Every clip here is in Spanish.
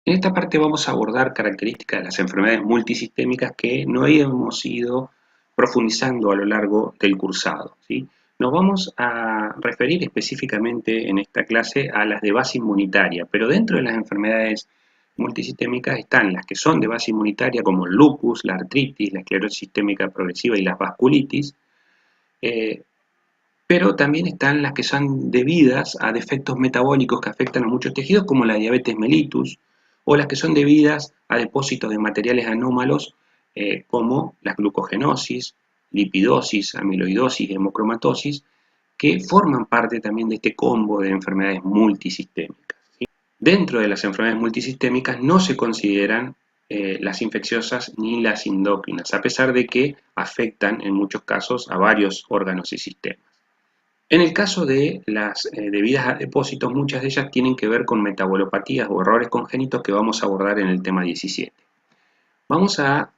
En esta parte vamos a abordar características de las enfermedades multisistémicas que no hemos ido profundizando a lo largo del cursado, ¿sí? Nos vamos a referir específicamente en esta clase a las de base inmunitaria, pero dentro de las enfermedades multisistémicas están las que son de base inmunitaria como el lupus, la artritis, la esclerosis sistémica progresiva y las vasculitis, eh, pero también están las que son debidas a defectos metabólicos que afectan a muchos tejidos, como la diabetes mellitus, o las que son debidas a depósitos de materiales anómalos, como la glucogenosis, lipidosis, amiloidosis, hemocromatosis, que forman parte también de este combo de enfermedades multisistémicas. Dentro de las enfermedades multisistémicas no se consideran las infecciosas ni las endócrinas, a pesar de que afectan en muchos casos a varios órganos y sistemas. En el caso de las debidas a depósitos, muchas de ellas tienen que ver con metabolopatías o errores congénitos que vamos a abordar en el tema 17. Vamos a,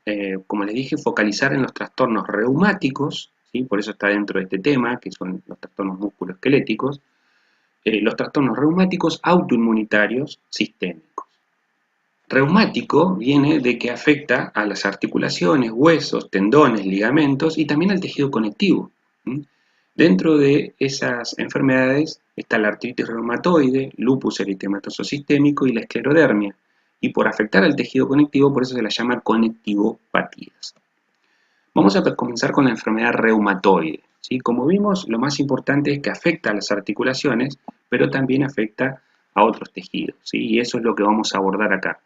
como les dije, focalizar en los trastornos reumáticos, ¿sí? Por eso está dentro de este tema, que son los trastornos musculoesqueléticos, los trastornos reumáticos autoinmunitarios sistémicos. Reumático viene de que afecta a las articulaciones, huesos, tendones, ligamentos y también al tejido conectivo. Dentro de esas enfermedades está la artritis reumatoide, lupus eritematoso sistémico y la esclerodermia. Y por afectar al tejido conectivo, por eso se la llama conectivopatías. Vamos a comenzar con la enfermedad reumatoide, ¿sí? Como vimos, lo más importante es que afecta a las articulaciones, pero también afecta a otros tejidos, ¿sí? Y eso es lo que vamos a abordar acá.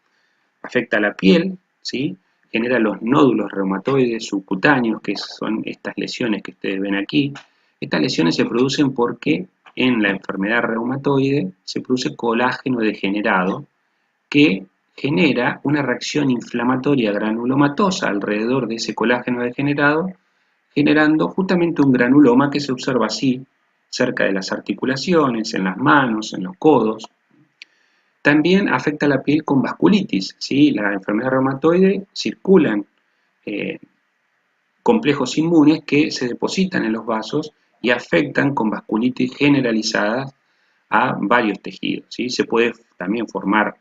Afecta a la piel, ¿sí? Genera los nódulos reumatoides subcutáneos, que son estas lesiones que ustedes ven aquí. Estas lesiones se producen porque en la enfermedad reumatoide se produce colágeno degenerado que genera una reacción inflamatoria granulomatosa alrededor de ese colágeno degenerado, generando justamente un granuloma que se observa así cerca de las articulaciones, en las manos, en los codos. También afecta a la piel con vasculitis, ¿sí? La enfermedad reumatoide circulan eh, complejos inmunes que se depositan en los vasos y afectan con vasculitis generalizada a varios tejidos, ¿sí? Se puede también formar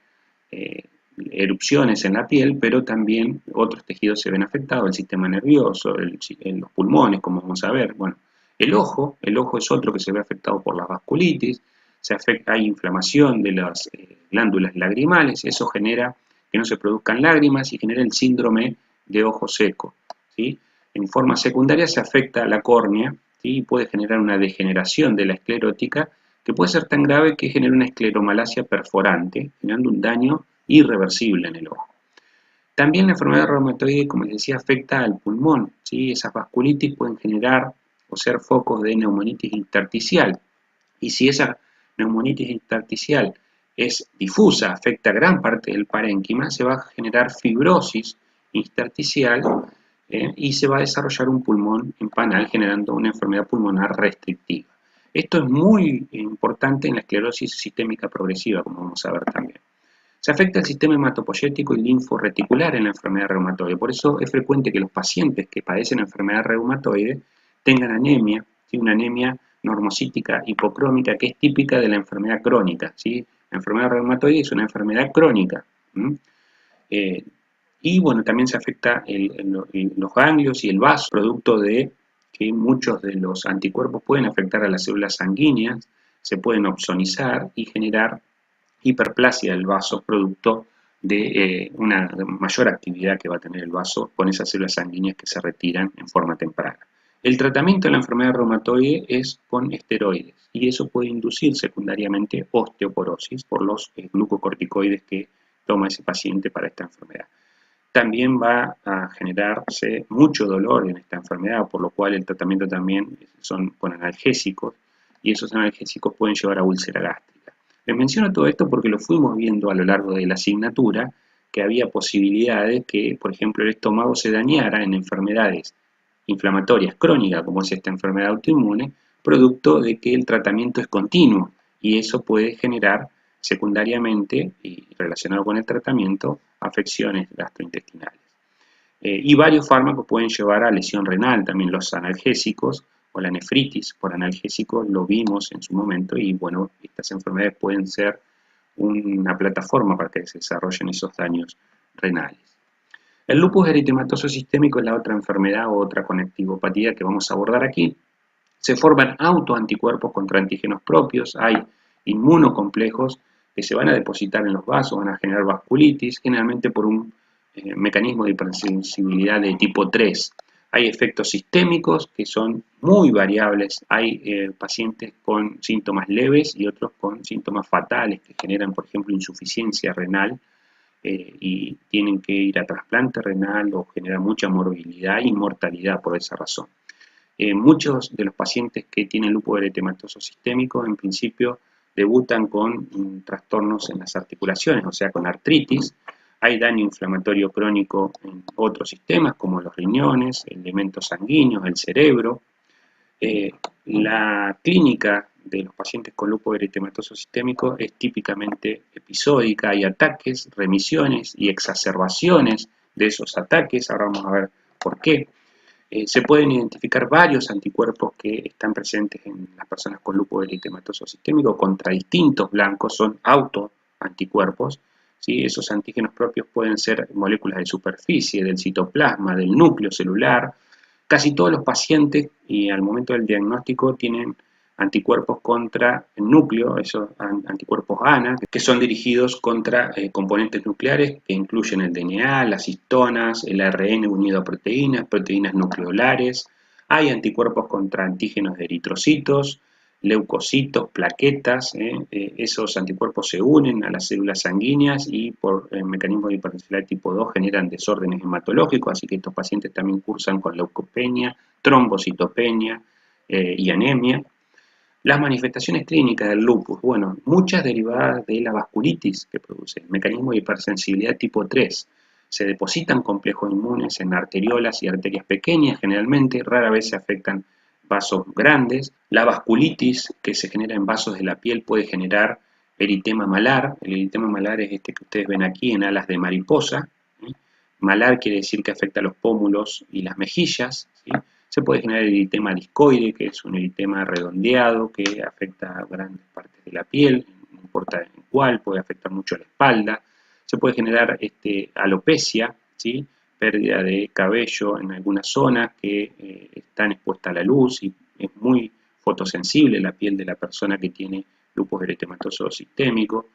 eh, erupciones en la piel, pero también otros tejidos se ven afectados, el sistema nervioso, los pulmones, como vamos a ver. Bueno, el ojo es otro que se ve afectado por la vasculitis, hay inflamación de las glándulas lagrimales, eso genera que no se produzcan lágrimas y genera el síndrome de ojo seco, ¿sí? En forma secundaria se afecta a la córnea, ¿sí? Y puede generar una degeneración de la esclerótica que puede ser tan grave que genera una escleromalacia perforante, generando un daño irreversible en el ojo. También la enfermedad reumatoide, como les decía, afecta al pulmón, ¿sí? Esas vasculitis pueden generar o ser focos de neumonitis intersticial. Y si esa neumonitis intersticial es difusa, afecta a gran parte del parénquima, se va a generar fibrosis intersticial y se va a desarrollar un pulmón empanal generando una enfermedad pulmonar restrictiva. Esto es muy importante en la esclerosis sistémica progresiva, como vamos a ver también. Se afecta el sistema hematopoyético y linforreticular en la enfermedad reumatoide. Por eso es frecuente que los pacientes que padecen enfermedad reumatoide tengan anemia, ¿sí? Una anemia normocítica hipocrómica que es típica de la enfermedad crónica, ¿sí? La enfermedad reumatoide es una enfermedad crónica. Y bueno, también se afecta los ganglios y el vaso, producto de que muchos de los anticuerpos pueden afectar a las células sanguíneas, se pueden opsonizar y generar hiperplasia del vaso, producto de una mayor actividad que va a tener el vaso con esas células sanguíneas que se retiran en forma temprana. El tratamiento de la enfermedad reumatoide es con esteroides y eso puede inducir secundariamente osteoporosis por los glucocorticoides que toma ese paciente para esta enfermedad. También va a generarse mucho dolor en esta enfermedad, por lo cual el tratamiento también son con analgésicos y esos analgésicos pueden llevar a úlcera gástrica. Les menciono todo esto porque lo fuimos viendo a lo largo de la asignatura, que había posibilidades que, por ejemplo, el estómago se dañara en enfermedades inflamatorias crónicas, como es esta enfermedad autoinmune, producto de que el tratamiento es continuo y eso puede generar secundariamente y relacionado con el tratamiento afecciones gastrointestinales. Y varios fármacos pueden llevar a lesión renal, también los analgésicos o la nefritis por analgésicos lo vimos en su momento y bueno, estas enfermedades pueden ser una plataforma para que se desarrollen esos daños renales. El lupus eritematoso sistémico es la otra enfermedad o otra conectivopatía que vamos a abordar aquí. Se forman autoanticuerpos contra antígenos propios, hay inmunocomplejos que se van a depositar en los vasos, van a generar vasculitis, generalmente por un mecanismo de hipersensibilidad de tipo 3. Hay efectos sistémicos que son muy variables, hay pacientes con síntomas leves y otros con síntomas fatales que generan, por ejemplo, insuficiencia renal, y tienen que ir a trasplante renal o genera mucha morbilidad e inmortalidad por esa razón. Muchos de los pacientes que tienen lupus eritematoso sistémico en principio debutan con trastornos en las articulaciones, o sea, con artritis. Hay daño inflamatorio crónico en otros sistemas como los riñones, elementos sanguíneos, el cerebro. La clínica de los pacientes con lupus eritematoso sistémico es típicamente episódica, hay ataques, remisiones y exacerbaciones de esos ataques, ahora vamos a ver por qué. Se pueden identificar varios anticuerpos que están presentes en las personas con lupus eritematoso sistémico contra distintos blancos, son autoanticuerpos. ¿Sí? Esos antígenos propios pueden ser moléculas de superficie, del citoplasma, del núcleo celular. Casi todos los pacientes, y al momento del diagnóstico, tienen anticuerpos contra el núcleo, esos anticuerpos ANA, que son dirigidos contra componentes nucleares que incluyen el DNA, las histonas, el ARN unido a proteínas, proteínas nucleolares. Hay anticuerpos contra antígenos de eritrocitos, leucocitos, plaquetas. Esos anticuerpos se unen a las células sanguíneas y por el mecanismo de hipersensibilidad tipo 2 generan desórdenes hematológicos, así que estos pacientes también cursan con leucopenia, trombocitopenia y anemia. Las manifestaciones clínicas del lupus, bueno, muchas derivadas de la vasculitis que produce, el mecanismo de hipersensibilidad tipo 3. Se depositan complejos inmunes en arteriolas y arterias pequeñas, generalmente, rara vez se afectan vasos grandes. La vasculitis que se genera en vasos de la piel puede generar eritema malar. El eritema malar es este que ustedes ven aquí en alas de mariposa. ¿Sí? Malar quiere decir que afecta a los pómulos y las mejillas. ¿Sí? Se puede generar eritema discoide, que es un eritema redondeado que afecta a grandes partes de la piel, no importa en cuál, puede afectar mucho a la espalda. Se puede generar alopecia, ¿sí? Pérdida de cabello en algunas zonas que están expuestas a la luz y es muy fotosensible la piel de la persona que tiene lupus eritematoso sistémico.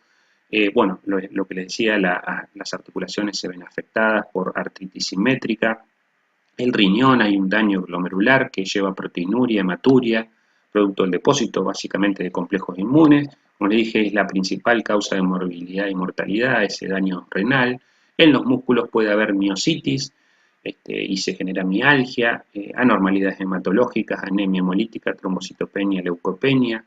Bueno, lo que les decía, las articulaciones se ven afectadas por artritis simétrica. El riñón, hay un daño glomerular que lleva proteinuria, hematuria, producto del depósito básicamente de complejos inmunes. Como les dije, es la principal causa de morbilidad y mortalidad, ese daño renal. En los músculos puede haber miositis y se genera mialgia, anormalidades hematológicas, anemia hemolítica, trombocitopenia, leucopenia.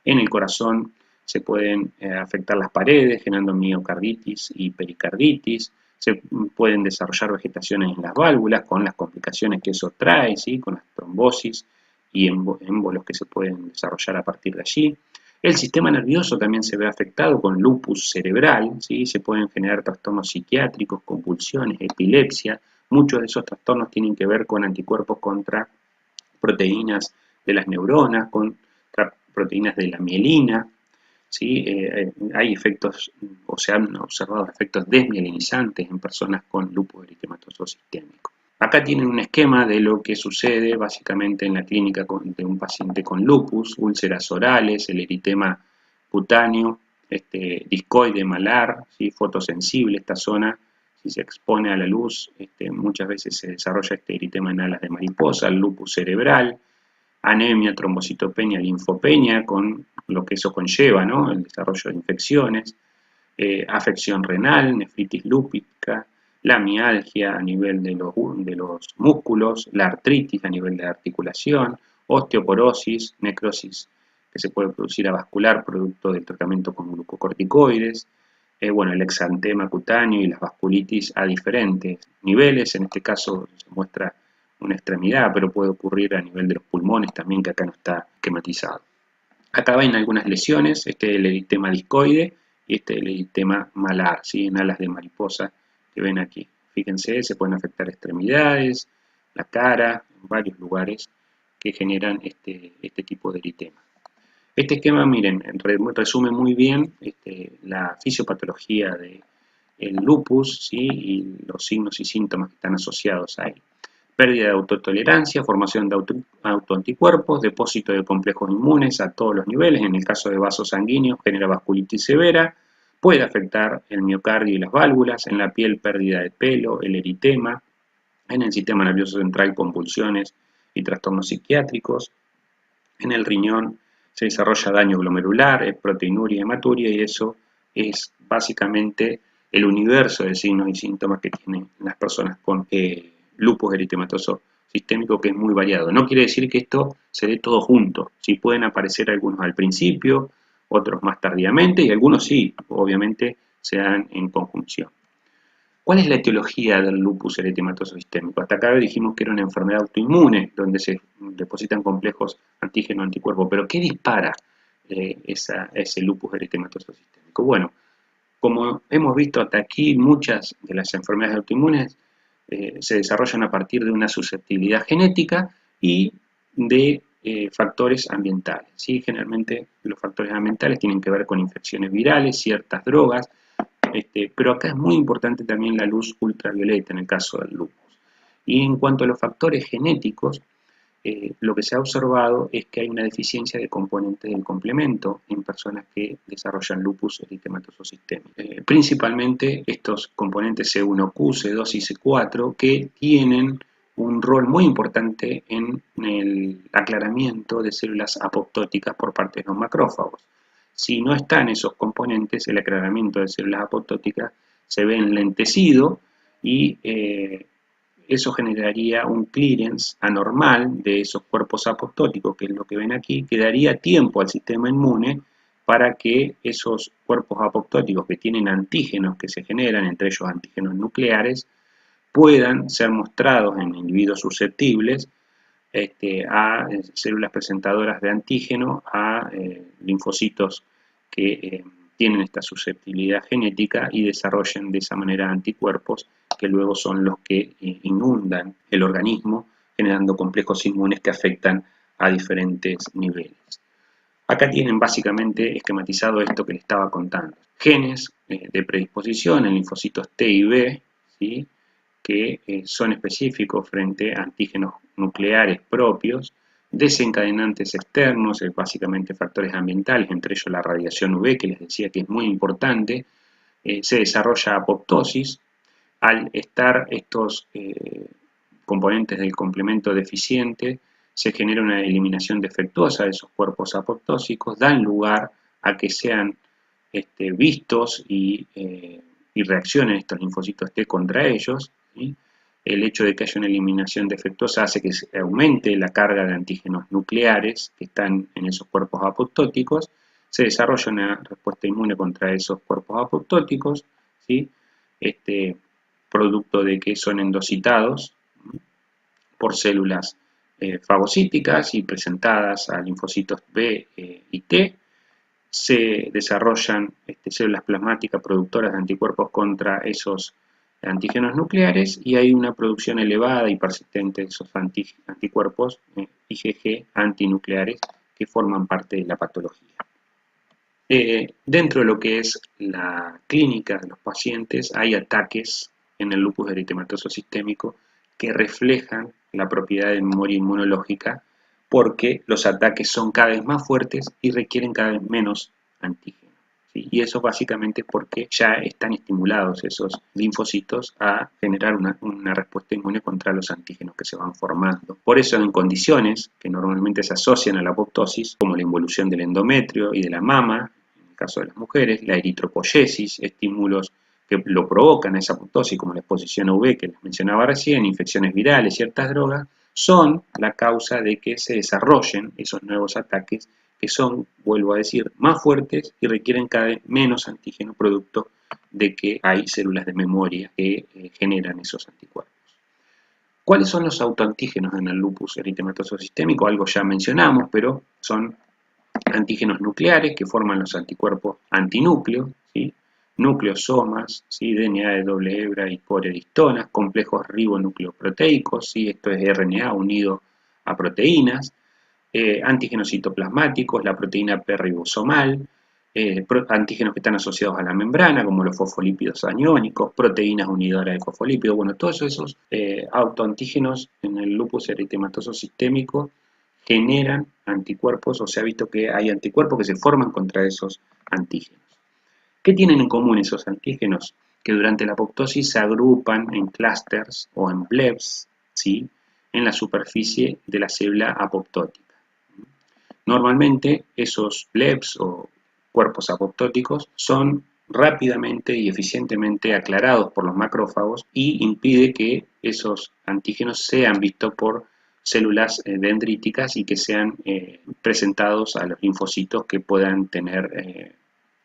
En el corazón se pueden afectar las paredes, generando miocarditis y pericarditis. Se pueden desarrollar vegetaciones en las válvulas con las complicaciones que eso trae, ¿sí? Con las trombosis y émbolos que se pueden desarrollar a partir de allí. El sistema nervioso también se ve afectado con lupus cerebral, ¿sí? Se pueden generar trastornos psiquiátricos, convulsiones, epilepsia. Muchos de esos trastornos tienen que ver con anticuerpos contra proteínas de las neuronas, contra proteínas de la mielina. ¿Sí? Hay efectos, o se han observado efectos desmielinizantes en personas con lupus eritematoso sistémico. Acá tienen un esquema de lo que sucede básicamente en la clínica de un paciente con lupus, úlceras orales, el eritema cutáneo, discoide malar, ¿sí? Fotosensible esta zona, si se expone a la luz, muchas veces se desarrolla este eritema en alas de mariposa, el lupus cerebral, anemia, trombocitopenia, linfopenia, con lo que eso conlleva, ¿no? El desarrollo de infecciones, afección renal, nefritis lúpica, la mialgia a nivel de los músculos, la artritis a nivel de la articulación, osteoporosis, necrosis que se puede producir avascular producto del tratamiento con glucocorticoides, bueno, el exantema cutáneo y las vasculitis a diferentes niveles, en este caso se muestra una extremidad, pero puede ocurrir a nivel de los pulmones también, que acá no está esquematizado. Acá ven algunas lesiones, este es el eritema discoide y este es el eritema malar, ¿sí? En alas de mariposa que ven aquí. Fíjense, se pueden afectar extremidades, la cara, en varios lugares que generan este tipo de eritema. Este esquema, miren, resume muy bien la fisiopatología del lupus, ¿sí? Y los signos y síntomas que están asociados ahí. Pérdida de autotolerancia, formación de autoanticuerpos, depósito de complejos inmunes a todos los niveles. En el caso de vasos sanguíneos genera vasculitis severa, puede afectar el miocardio y las válvulas, en la piel pérdida de pelo, el eritema, en el sistema nervioso central convulsiones y trastornos psiquiátricos, en el riñón se desarrolla daño glomerular, proteinuria, hematuria, y eso es básicamente el universo de signos y síntomas que tienen las personas con lupus eritematoso sistémico, que es muy variado. No quiere decir que esto se dé todo junto. Sí pueden aparecer algunos al principio, otros más tardíamente, y algunos sí, obviamente, se dan en conjunción. ¿Cuál es la etiología del lupus eritematoso sistémico? Hasta acá dijimos que era una enfermedad autoinmune, donde se depositan complejos antígeno-anticuerpo, pero ¿qué dispara ese lupus eritematoso sistémico? Bueno, como hemos visto hasta aquí, muchas de las enfermedades autoinmunes se desarrollan a partir de una susceptibilidad genética y de factores ambientales, ¿sí? Generalmente los factores ambientales tienen que ver con infecciones virales, ciertas drogas, pero acá es muy importante también la luz ultravioleta en el caso del lupus. Y en cuanto a los factores genéticos, lo que se ha observado es que hay una deficiencia de componentes del complemento en personas que desarrollan lupus eritematoso sistémico. Principalmente estos componentes C1Q, C2 y C4 que tienen un rol muy importante en el aclaramiento de células apoptóticas por parte de los macrófagos. Si no están esos componentes, el aclaramiento de células apoptóticas se ve enlentecido y eso generaría un clearance anormal de esos cuerpos apoptóticos, que es lo que ven aquí, que daría tiempo al sistema inmune para que esos cuerpos apoptóticos que tienen antígenos que se generan, entre ellos antígenos nucleares, puedan ser mostrados en individuos susceptibles a células presentadoras de antígeno, a linfocitos que tienen esta susceptibilidad genética y desarrollen de esa manera anticuerpos que luego son los que inundan el organismo, generando complejos inmunes que afectan a diferentes niveles. Acá tienen básicamente esquematizado esto que les estaba contando. Genes de predisposición en linfocitos T y B, ¿sí? Que son específicos frente a antígenos nucleares propios, desencadenantes externos, básicamente factores ambientales, entre ellos la radiación UV, que les decía que es muy importante, se desarrolla apoptosis. Al estar estos componentes del complemento deficiente, se genera una eliminación defectuosa de esos cuerpos apoptósicos, dan lugar a que sean vistos y reaccionen estos linfocitos T contra ellos, ¿sí? El hecho de que haya una eliminación defectuosa hace que se aumente la carga de antígenos nucleares que están en esos cuerpos apoptóticos, se desarrolla una respuesta inmune contra esos cuerpos apoptóticos, ¿sí? Producto de que son endocitados por células fagocíticas y presentadas a linfocitos B y T. Se desarrollan células plasmáticas productoras de anticuerpos contra esos antígenos nucleares y hay una producción elevada y persistente de esos anticuerpos IgG antinucleares que forman parte de la patología. Dentro de lo que es la clínica de los pacientes hay ataques en el lupus eritematoso sistémico que reflejan la propiedad de memoria inmunológica porque los ataques son cada vez más fuertes y requieren cada vez menos antígenos, ¿sí? Y eso básicamente es porque ya están estimulados esos linfocitos a generar una respuesta inmune contra los antígenos que se van formando. Por eso en condiciones que normalmente se asocian a la apoptosis, como la involución del endometrio y de la mama, en el caso de las mujeres, la eritropoyesis, estímulos que lo provocan esa apoptosis, como la exposición a UV que les mencionaba recién, infecciones virales, ciertas drogas, son la causa de que se desarrollen esos nuevos ataques que son, vuelvo a decir, más fuertes y requieren cada vez menos antígeno producto de que hay células de memoria que generan esos anticuerpos. ¿Cuáles son los autoantígenos en el lupus eritematoso sistémico? Algo ya mencionamos, pero son antígenos nucleares que forman los anticuerpos antinúcleo, ¿sí? Nucleosomas, ¿sí? DNA de doble hebra y coreohistonas, complejos ribonucleoproteicos, ¿sí? Esto es RNA unido a proteínas, antígenos citoplasmáticos, la proteína P ribosomal, antígenos que están asociados a la membrana, como los fosfolípidos aniónicos, proteínas unidoras de fosfolípidos. Bueno, todos esos autoantígenos en el lupus eritematoso sistémico generan anticuerpos, o se ha visto que hay anticuerpos que se forman contra esos antígenos. ¿Qué tienen en común esos antígenos? Que durante la apoptosis se agrupan en clústeres o en blebs, ¿sí?, en la superficie de la célula apoptótica. Normalmente esos blebs o cuerpos apoptóticos son rápidamente y eficientemente aclarados por los macrófagos y impide que esos antígenos sean vistos por células dendríticas y que sean presentados a los linfocitos que puedan tener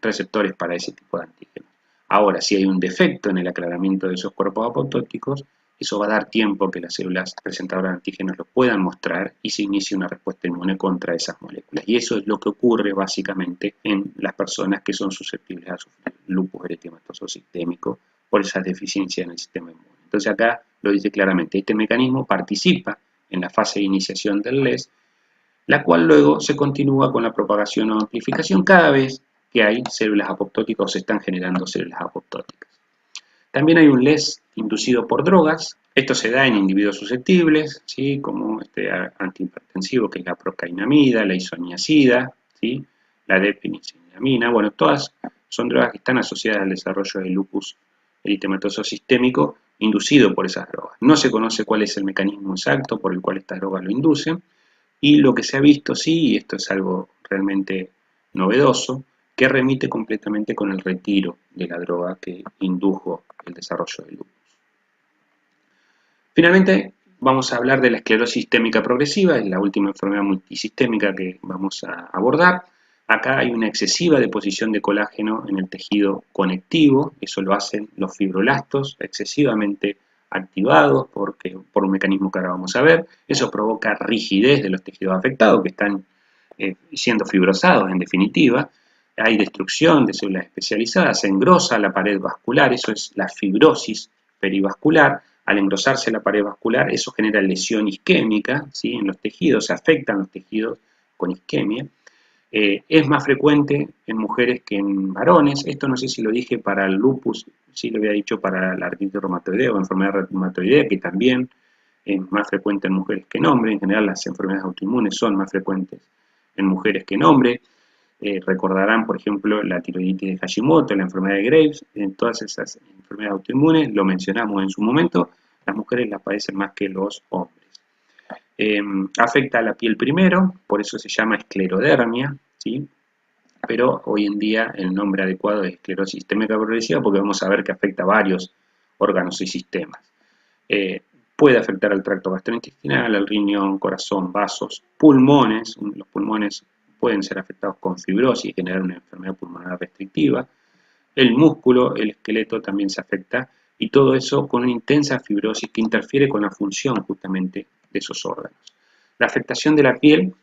receptores para ese tipo de antígenos. Ahora, si hay un defecto en el aclaramiento de esos cuerpos apoptóticos, eso va a dar tiempo que las células presentadoras de antígenos lo puedan mostrar y se inicie una respuesta inmune contra esas moléculas. Y eso es lo que ocurre básicamente en las personas que son susceptibles a sufrir lupus eritematoso sistémico por esas deficiencias en el sistema inmune. Entonces acá lo dice claramente, este mecanismo participa en la fase de iniciación del LES, la cual luego se continúa con la propagación o amplificación cada vez que hay células apoptóticas o se están generando células apoptóticas. También hay un LES inducido por drogas. Esto se da en individuos susceptibles, ¿sí?, como este antihipertensivo, que es la procainamida, la isoniazida, ¿sí?, la depenicillamina. Bueno, todas son drogas que están asociadas al desarrollo del lupus eritematoso sistémico inducido por esas drogas. No se conoce cuál es el mecanismo exacto por el cual estas drogas lo inducen, y lo que se ha visto, sí, y esto es algo realmente novedoso, que remite completamente con el retiro de la droga que indujo el desarrollo del lupus. Finalmente, vamos a hablar de la esclerosis sistémica progresiva, es la última enfermedad multisistémica que vamos a abordar. Acá hay una excesiva deposición de colágeno en el tejido conectivo, eso lo hacen los fibroblastos excesivamente activados por un mecanismo que ahora vamos a ver. Eso provoca rigidez de los tejidos afectados que están siendo fibrosados en definitiva. Hay destrucción de células especializadas, se engrosa la pared vascular, eso es la fibrosis perivascular. Al engrosarse la pared vascular, eso genera lesión isquémica, ¿sí?, en los tejidos, se afectan los tejidos con isquemia. Es más frecuente en mujeres que en varones. Esto no sé si lo dije para el lupus, sí lo había dicho para la artritis reumatoidea o enfermedad reumatoidea, que también es más frecuente en mujeres que en hombres. En general, las enfermedades autoinmunes son más frecuentes en mujeres que en hombres. Recordarán, por ejemplo, la tiroiditis de Hashimoto, la enfermedad de Graves, en todas esas enfermedades autoinmunes, lo mencionamos en su momento, las mujeres las padecen más que los hombres. Afecta a la piel primero, por eso se llama esclerodermia, ¿sí?, pero hoy en día el nombre adecuado es esclerosis sistémica progresiva porque vamos a ver que afecta a varios órganos y sistemas. Puede afectar al tracto gastrointestinal, al riñón, corazón, vasos, pulmones. Los pulmones pueden ser afectados con fibrosis y generar una enfermedad pulmonar restrictiva. El músculo, el esqueleto también se afecta, y todo eso con una intensa fibrosis que interfiere con la función justamente de esos órganos. La afectación de la piel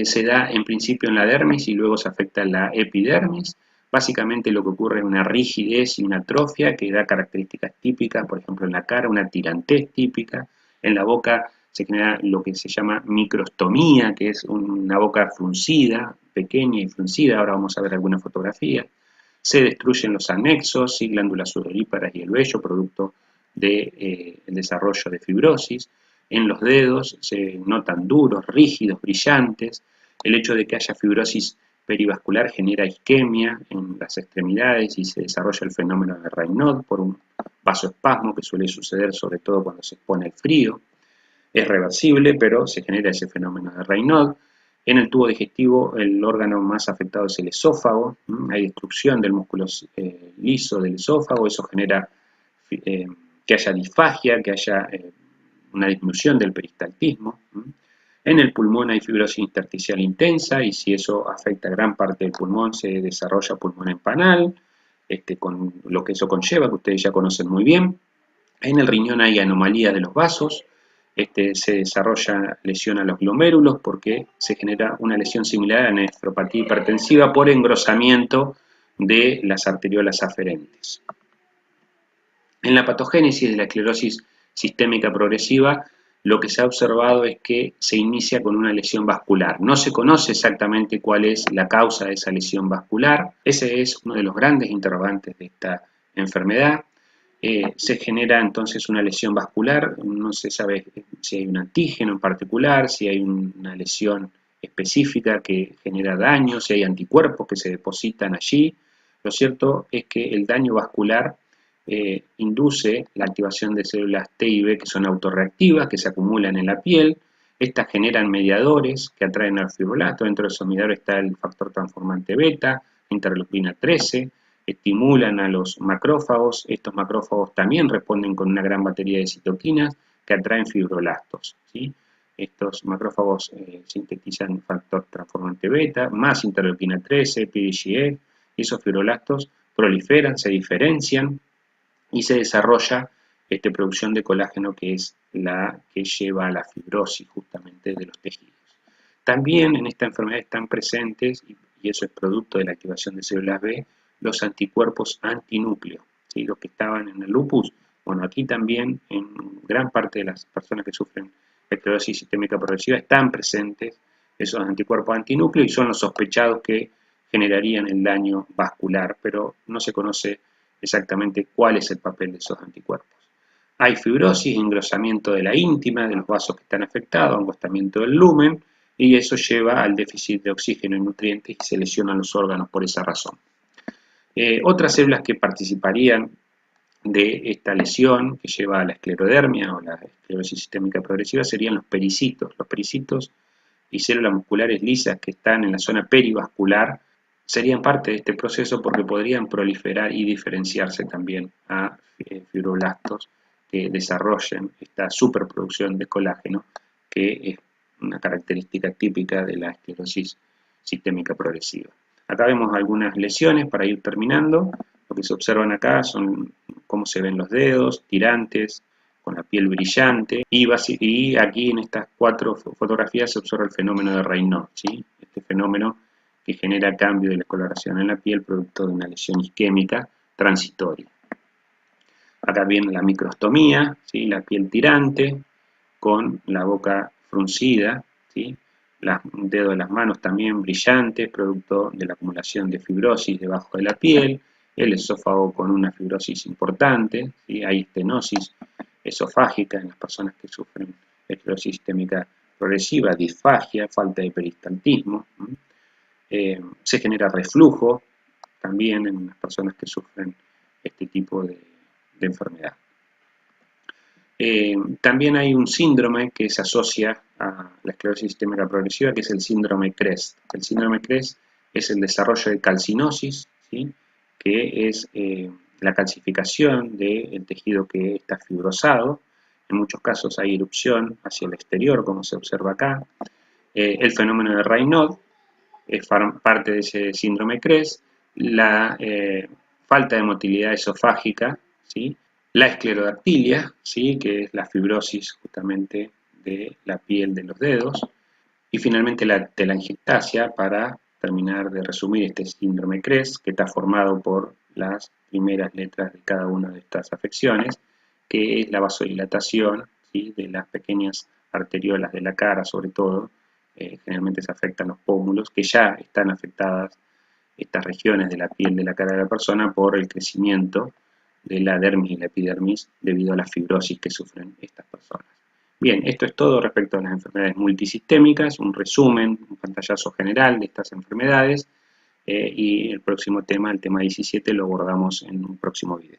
se da en principio en la dermis y luego se afecta en la epidermis. Básicamente lo que ocurre es una rigidez y una atrofia que da características típicas, por ejemplo en la cara una tirantez típica, en la boca se genera lo que se llama microstomía, que es una boca fruncida, pequeña y fruncida, ahora vamos a ver alguna fotografía. Se destruyen los anexos, y glándulas sudoríparas y el vello, producto del desarrollo de fibrosis. En los dedos se notan duros, rígidos, brillantes. El hecho de que haya fibrosis perivascular genera isquemia en las extremidades y se desarrolla el fenómeno de Raynaud por un vasoespasmo que suele suceder sobre todo cuando se expone al frío. Es reversible, pero se genera ese fenómeno de Raynaud. En el tubo digestivo, el órgano más afectado es el esófago. Hay destrucción del músculo liso del esófago, eso genera que haya disfagia, que haya una disminución del peristaltismo. En el pulmón hay fibrosis intersticial intensa, y si eso afecta a gran parte del pulmón, se desarrolla pulmón empanal, con lo que eso conlleva, que ustedes ya conocen muy bien. En el riñón hay anomalías de los vasos, se desarrolla lesión a los glomérulos porque se genera una lesión similar a la nefropatía hipertensiva por engrosamiento de las arteriolas aferentes. En la patogénesis de la esclerosis sistémica progresiva, lo que se ha observado es que se inicia con una lesión vascular. No se conoce exactamente cuál es la causa de esa lesión vascular. Ese es uno de los grandes interrogantes de esta enfermedad. Se genera entonces una lesión vascular, no se sabe si hay un antígeno en particular, si hay una lesión específica que genera daño, si hay anticuerpos que se depositan allí. Lo cierto es que el daño vascular induce la activación de células T y B que son autorreactivas, que se acumulan en la piel. Estas generan mediadores que atraen al fibroblasto. Dentro de esos mediadores está el factor transformante beta, interleucina 13, estimulan a los macrófagos. Estos macrófagos también responden con una gran batería de citoquinas que atraen fibroblastos, ¿sí? Estos macrófagos sintetizan factor transformante beta, más interleuquina 13, PDGE, y esos fibroblastos proliferan, se diferencian y se desarrolla producción de colágeno, que es la que lleva a la fibrosis justamente de los tejidos. También en esta enfermedad están presentes, y eso es producto de la activación de células B, los anticuerpos antinúcleo, ¿sí? Los que estaban en el lupus. Bueno, aquí también en gran parte de las personas que sufren esclerosis sistémica progresiva están presentes esos anticuerpos antinúcleo y son los sospechados que generarían el daño vascular, pero no se conoce exactamente cuál es el papel de esos anticuerpos. Hay fibrosis, engrosamiento de la íntima, de los vasos que están afectados, angostamiento del lumen, y eso lleva al déficit de oxígeno y nutrientes y se lesionan los órganos por esa razón. Otras células que participarían de esta lesión que lleva a la esclerodermia o la esclerosis sistémica progresiva serían los pericitos. Los pericitos y células musculares lisas que están en la zona perivascular serían parte de este proceso porque podrían proliferar y diferenciarse también a fibroblastos que desarrollen esta superproducción de colágeno, que es una característica típica de la esclerosis sistémica progresiva. Acá vemos algunas lesiones para ir terminando. Lo que se observan acá son cómo se ven los dedos, tirantes, con la piel brillante, y aquí en estas 4 fotografías se observa el fenómeno de Raynaud, ¿sí? Este fenómeno que genera cambio de la coloración en la piel producto de una lesión isquémica transitoria. Acá viene la microstomía, ¿sí? La piel tirante, con la boca fruncida, ¿sí? Los dedos de las manos también brillantes, producto de la acumulación de fibrosis debajo de la piel, el esófago con una fibrosis importante, ¿sí? Hay estenosis esofágica en las personas que sufren esclerosis sistémica progresiva, disfagia, falta de peristaltismo, se genera reflujo también en las personas que sufren este tipo de enfermedad. También hay un síndrome que se asocia a la esclerosis sistémica progresiva, que es el síndrome CREST. El síndrome CREST es el desarrollo de calcinosis, ¿sí? Que es la calcificación del tejido que está fibrosado. En muchos casos hay erupción hacia el exterior, como se observa acá. El fenómeno de Raynaud es parte de ese síndrome CREST. La falta de motilidad esofágica, ¿sí? La esclerodactilia, ¿sí? Que es la fibrosis justamente de la piel de los dedos. Y finalmente la telangiectasia, para terminar de resumir este síndrome CREST, que está formado por las primeras letras de cada una de estas afecciones, que es la vasodilatación, ¿sí? De las pequeñas arteriolas de la cara, sobre todo. Generalmente se afectan los pómulos, que ya están afectadas estas regiones de la piel de la cara de la persona por el crecimiento de la dermis y la epidermis debido a la fibrosis que sufren estas personas. Bien, esto es todo respecto a las enfermedades multisistémicas, un resumen, un pantallazo general de estas enfermedades, y el próximo tema, el tema 17, lo abordamos en un próximo video.